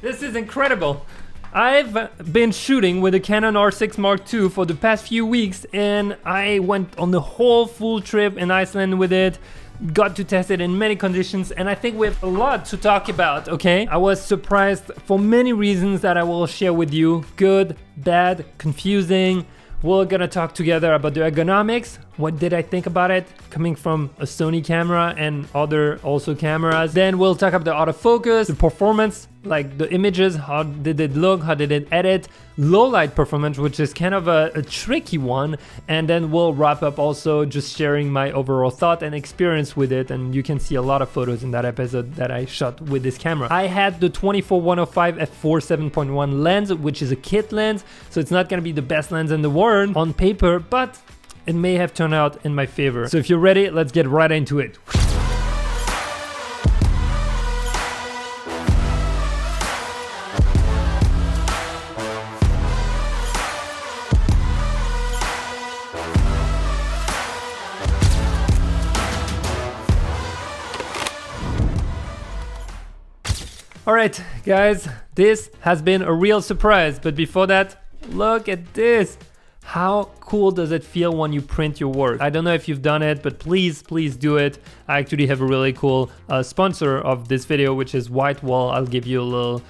This is incredible. I've been shooting with the Canon R6 Mark II for the past few weeks, and I went on the whole full trip in Iceland with it. Got to test it in many conditions, and I think we have a lot to talk about, okay? I was surprised for many reasons that I will share with you. Good, bad, confusing. We're gonna talk together about the ergonomics. What did I think about it? Coming from a Sony camera and other also cameras. Then we'll talk about the autofocus, the performance, like the images, how did it look, how did it edit, low light performance, which is kind of a tricky one. And then we'll wrap up also just sharing my overall thought and experience with it. And you can see a lot of photos in that episode that I shot with this camera. I had the 24-105 f4 7.1 lens, which is a kit lens. So it's not gonna be the best lens in the world on paper, but it may have turned out in my favor. So if you're ready, let's get right into it. All right, guys, this has been a real surprise. But before that, look at this. How cool does it feel when you print your work? I don't know if you've done it, but please do it. I actually have a really cool sponsor of this video, which is Whitewall. I'll give you a little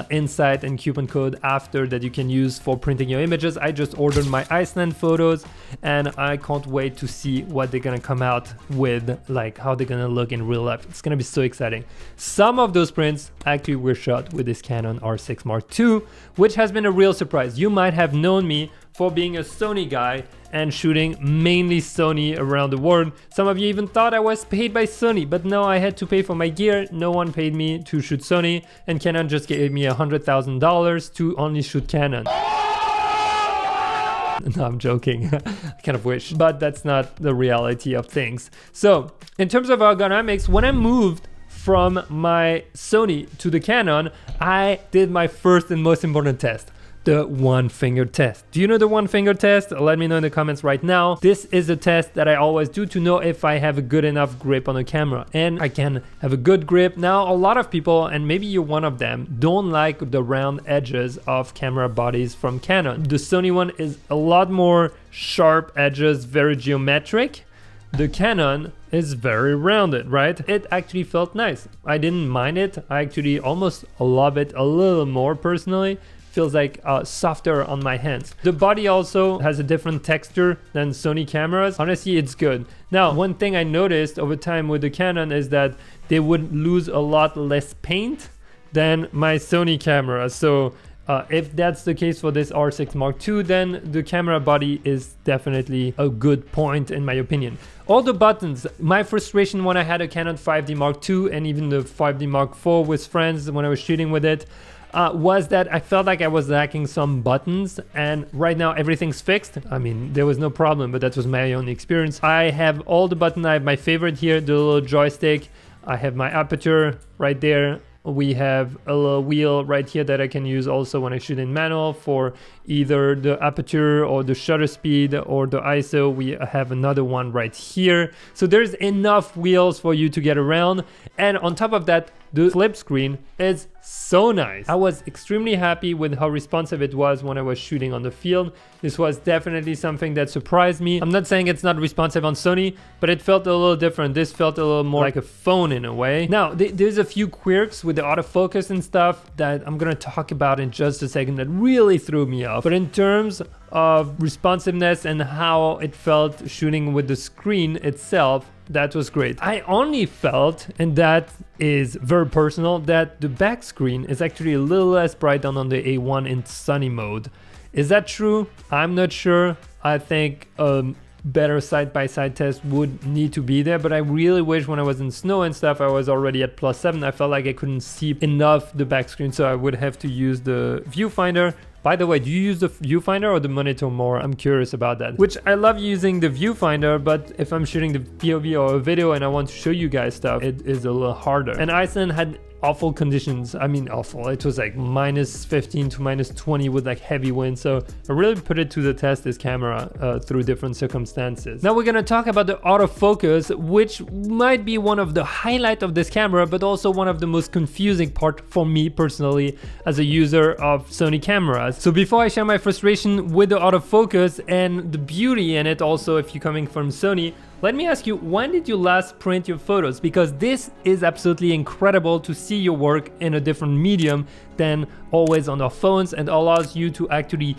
insight and coupon code after that you can use for printing your images. I just ordered my Iceland photos and I can't wait to see what they're gonna come out with, like how they're gonna look in real life. It's gonna be so exciting. Some of those prints actually were shot with this Canon R6 Mark II, which has been a real surprise. You might have known me for being a Sony guy and shooting mainly Sony around the world. Some of you even thought I was paid by Sony, but no, I had to pay for my gear. No one paid me to shoot Sony, and Canon just gave me $100,000 to only shoot Canon. No, I'm joking. I kind of wish, but that's not the reality of things. So in terms of ergonomics, when I moved from my Sony to the Canon, I did my first and most important test. The one finger test. Do you know the one finger test? Let me know in the comments right now. This is a test that I always do to know if I have a good enough grip on the camera, and I can have a good grip. Now, a lot of people, and maybe you're one of them, don't like the round edges of camera bodies from Canon. The Sony one is a lot more sharp edges, very geometric. The Canon is very rounded, right? It actually felt nice. I didn't mind it. I actually almost love it a little more personally. Feels like softer on my hands. The body also has a different texture than Sony cameras. Honestly, it's good. Now, one thing I noticed over time with the Canon is that they would lose a lot less paint than my Sony camera. So if that's the case for this R6 Mark II, then the camera body is definitely a good point in my opinion. All the buttons, my frustration when I had a Canon 5D Mark II and even the 5D Mark IV with friends when I was shooting with it, was that I felt like I was lacking some buttons, and right now everything's fixed. I mean, there was no problem, but that was my own experience. I have all the buttons. I have my favorite here, the little joystick. I have my aperture right there. We have a little wheel right here that I can use also when I shoot in manual for either the aperture or the shutter speed or the ISO. We have another one right here. So there's enough wheels for you to get around. And on top of that, the flip screen is so nice. I was extremely happy with how responsive it was when I was shooting on the field. This was definitely something that surprised me. I'm not saying it's not responsive on Sony, but it felt a little different. This felt a little more like a phone in a way. Now, there's a few quirks with the autofocus and stuff that I'm gonna talk about in just a second that really threw me off. But in terms of responsiveness and how it felt shooting with the screen itself, that was great. I only felt, and that is very personal, that the back screen is actually a little less bright than on the A1 in sunny mode. Is that true? I'm not sure. I think better side-by-side test would need to be there, but I really wish when I was in snow and stuff I was already at +7. I felt like I couldn't see enough the back screen, so I would have to use the viewfinder. By the way, do you use the viewfinder or the monitor more? I'm curious about that. Which I love using the viewfinder, but if I'm shooting the POV or a video and I want to show you guys stuff, it is a little harder. And Iceland had awful conditions. I mean, awful. It was like -15 to -20 with like heavy wind. So I really put it to the test, this camera, through different circumstances. Now we're gonna talk about the autofocus, which might be one of the highlights of this camera, but also one of the most confusing part for me personally as a user of Sony cameras. So before I share my frustration with the autofocus and the beauty in it also, if you're coming from Sony, let me ask you, when did you last print your photos? Because this is absolutely incredible to see your work in a different medium than always on our phones, and allows you to actually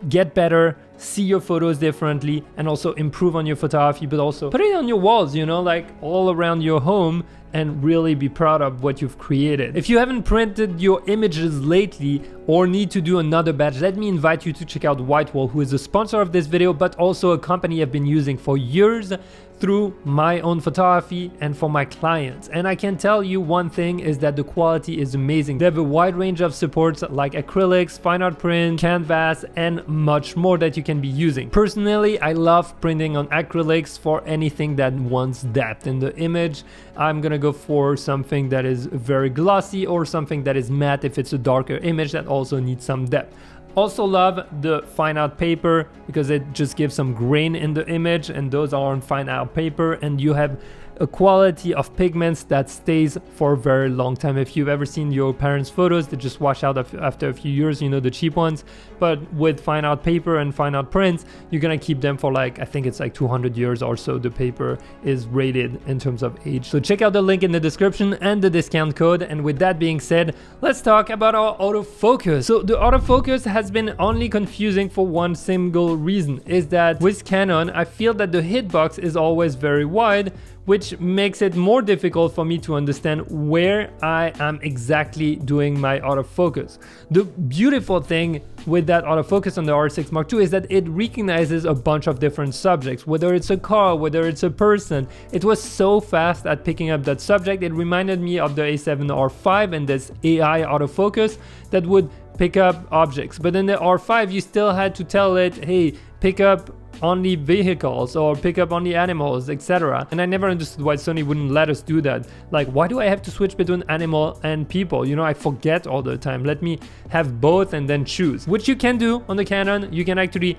get better, see your photos differently, and also improve on your photography, but also put it on your walls, you know, like all around your home, and really be proud of what you've created. If you haven't printed your images lately or need to do another batch, let me invite you to check out Whitewall, who is a sponsor of this video, but also a company I've been using for years through my own photography and for my clients. And I can tell you one thing is that the quality is amazing. They have a wide range of supports like acrylics, fine art print, canvas, and much more that you can be using. Personally, I love printing on acrylics for anything that wants depth in the image. I'm gonna go for something that is very glossy or something that is matte if it's a darker image that also needs some depth. Also love the fine art paper because it just gives some grain in the image, and those are on fine art paper, and you have a quality of pigments that stays for a very long time. If you've ever seen your parents' photos, they just wash out after a few years, you know, the cheap ones. But with fine art paper and fine art prints, you're gonna keep them for like, I think it's like 200 years or so the paper is rated in terms of age. So check out the link in the description and the discount code. And with that being said, let's talk about our autofocus. So the autofocus has been only confusing for one single reason, is that with Canon, I feel that the hitbox is always very wide, which makes it more difficult for me to understand where I am exactly doing my autofocus. The beautiful thing with that autofocus on the R6 Mark II is that it recognizes a bunch of different subjects, whether it's a car, whether it's a person. It was so fast at picking up that subject. It reminded me of the A7R5 and this AI autofocus that would pick up objects. But in the R5, you still had to tell it, hey, pick up only vehicles or pick up only animals, etc. And I never understood why Sony wouldn't let us do that. Like, why do I have to switch between animal and people? You know, I forget all the time. Let me have both and then choose, which you can do on the Canon. You can actually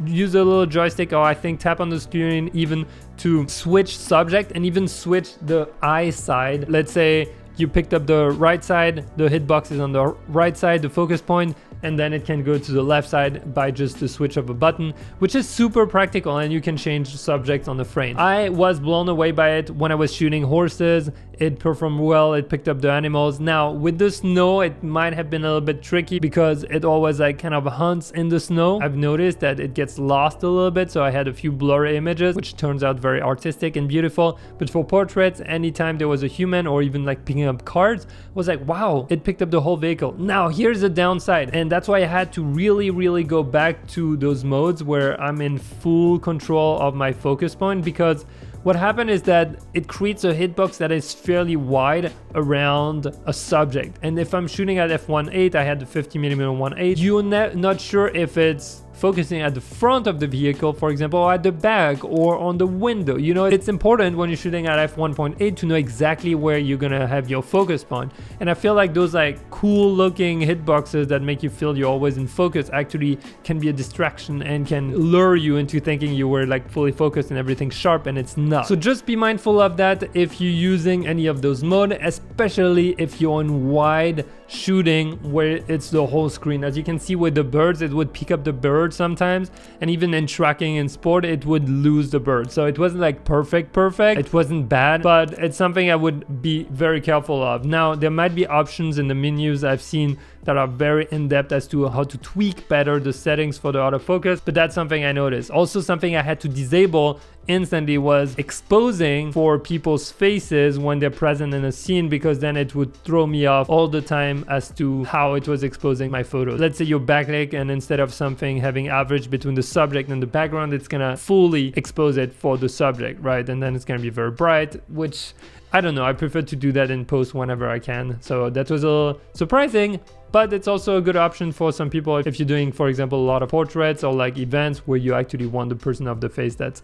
use a little joystick, or I think tap on the screen even, to switch subject and even switch the eye side. Let's say you picked up the right side, the hitbox is on the right side, the focus point, and then it can go to the left side by just the switch of a button, which is super practical, and you can change subjects on the frame. I was blown away by it when I was shooting horses. It performed well, it picked up the animals. Now with the snow, it might have been a little bit tricky because it always like kind of hunts in the snow. I've noticed that it gets lost a little bit, so I had a few blurry images, which turns out very artistic and beautiful. But for portraits, anytime there was a human or even like picking up cards, I was like, wow, it picked up the whole vehicle. Now here's the downside, and that's why I had to really go back to those modes where I'm in full control of my focus point, because what happened is that it creates a hitbox that is fairly wide around a subject. And if I'm shooting at f1.8, I had the 50mm 1.8, you're not sure if it's focusing at the front of the vehicle, for example, or at the back or on the window. You know, it's important when you're shooting at f1.8 to know exactly where you're gonna have your focus point. And I feel like those like cool looking hitboxes that make you feel you're always in focus actually can be a distraction and can lure you into thinking you were like fully focused and everything sharp, and it's not. So just be mindful of that if you're using any of those modes, especially if you're in wide shooting where it's the whole screen. As you can see with the birds, it would pick up the bird sometimes, and even in tracking in sport it would lose the bird. So it wasn't like perfect, it wasn't bad, but it's something I would be very careful of. Now there might be options in the menus I've seen that are very in-depth as to how to tweak better the settings for the autofocus, but that's something I noticed. Also, something I had to disable instantly was exposing for people's faces when they're present in a scene, because then it would throw me off all the time as to how it was exposing my photos. Let's say you're backlit, and instead of something having average between the subject and the background, it's gonna fully expose it for the subject, right? And then it's gonna be very bright, which I don't know, I prefer to do that in post whenever I can. So that was a little surprising, but it's also a good option for some people if you're doing, for example, a lot of portraits or like events where you actually want the person of the face that's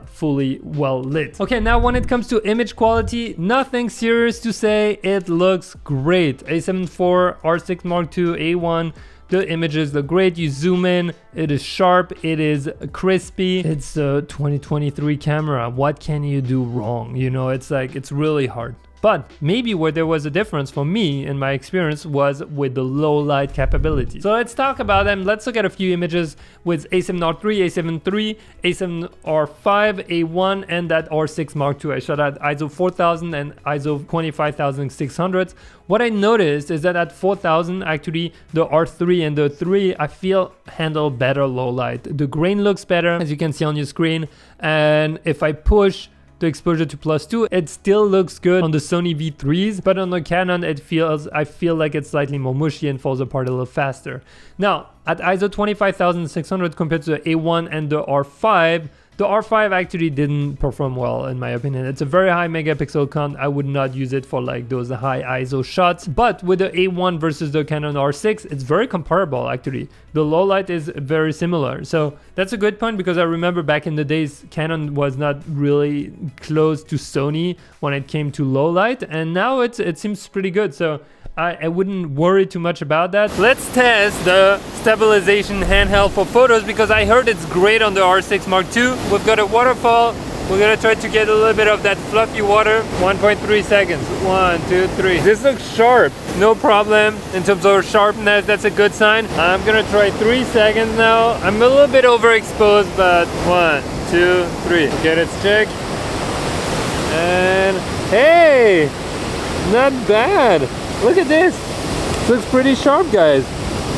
fully well lit. Okay, now when it comes to image quality, nothing serious to say. It looks great. A7 IV, R6 Mark II, A1. The images look great. You zoom in, it is sharp, it is crispy. It's a 2023 camera. What can you do wrong? You know, it's like, it's really hard. But maybe where there was a difference for me in my experience was with the low light capability. So let's talk about them. Let's look at a few images with A7 R3, A7 III, A7 R5, A1, and that R6 Mark II. I shot at ISO 4000 and ISO 25600. What I noticed is that at 4000, actually the R3 and the 3, I feel handle better low light. The grain looks better, as you can see on your screen. And if I push the exposure to +2, it still looks good on the Sony V3s, but on the Canon I feel like it's slightly more mushy and falls apart a little faster. Now at ISO 25600 compared to the A1 and the R5, the R5 actually didn't perform well in my opinion. It's a very high megapixel count. I would not use it for like those high ISO shots. But with the A1 versus the Canon R6, it's very comparable actually. The low light is very similar. So that's a good point because I remember back in the days, Canon was not really close to Sony when it came to low light. And now it seems pretty good. So I wouldn't worry too much about that. Let's test the stabilization handheld for photos because I heard it's great on the R6 Mark II. We've got a waterfall. We're gonna try to get a little bit of that fluffy water. 1.3 seconds. 1, 2, 3. This looks sharp. No problem in terms of sharpness. That's a good sign. I'm gonna try 3 seconds now. I'm a little bit overexposed, but 1, 2, 3. Okay, let's check. And hey, not bad. Look at this. Looks pretty sharp, guys.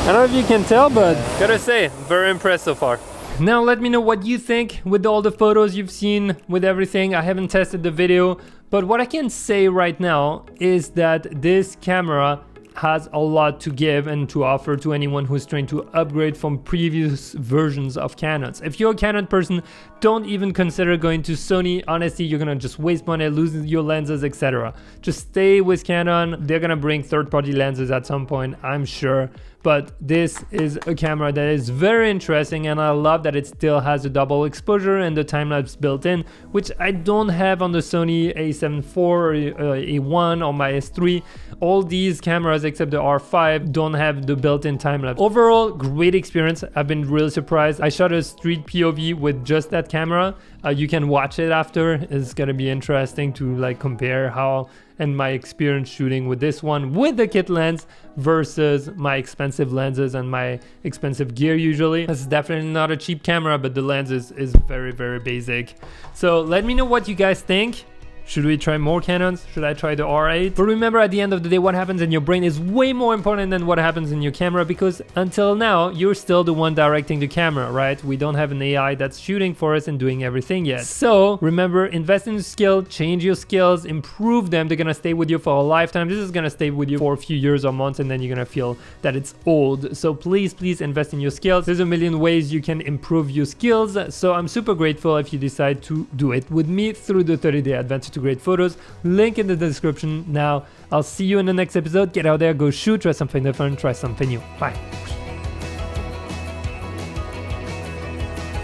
I don't know if you can tell, but gotta say, very impressed so far. Now let me know what you think with all the photos you've seen, with everything. I haven't tested the video, but what I can say right now is that this camera has a lot to give and to offer to anyone who's trying to upgrade from previous versions of Canons. If you're a Canon person, don't even consider going to Sony. Honestly, you're gonna just waste money, lose your lenses, etc. Just stay with Canon. They're gonna bring third-party lenses at some point, I'm sure. But this is a camera that is very interesting, and I love that it still has a double exposure and the time-lapse built in, which I don't have on the Sony A7 IV or A1 or my S3. All these cameras except the R5 don't have the built-in time-lapse. Overall, great experience. I've been really surprised. I shot a street POV with just that camera. You can watch it after. It's gonna be interesting to like compare how and my experience shooting with this one with the kit lens versus my expensive lenses and my expensive gear usually. This is definitely not a cheap camera, but the lens is very, very basic. So let me know what you guys think. Should we try more Canons? Should I try the R8? But remember, at the end of the day, what happens in your brain is way more important than what happens in your camera, because until now, you're still the one directing the camera, right? We don't have an AI that's shooting for us and doing everything yet. So remember, invest in your skill, change your skills, improve them. They're gonna stay with you for a lifetime. This is gonna stay with you for a few years or months, and then you're gonna feel that it's old. So please, please invest in your skills. There's a million ways you can improve your skills. So I'm super grateful if you decide to do it with me through the 30-day adventure to great photos. Link in the description. Now I'll see you in the next episode. Get out there, go shoot, try something different, try something new. Bye.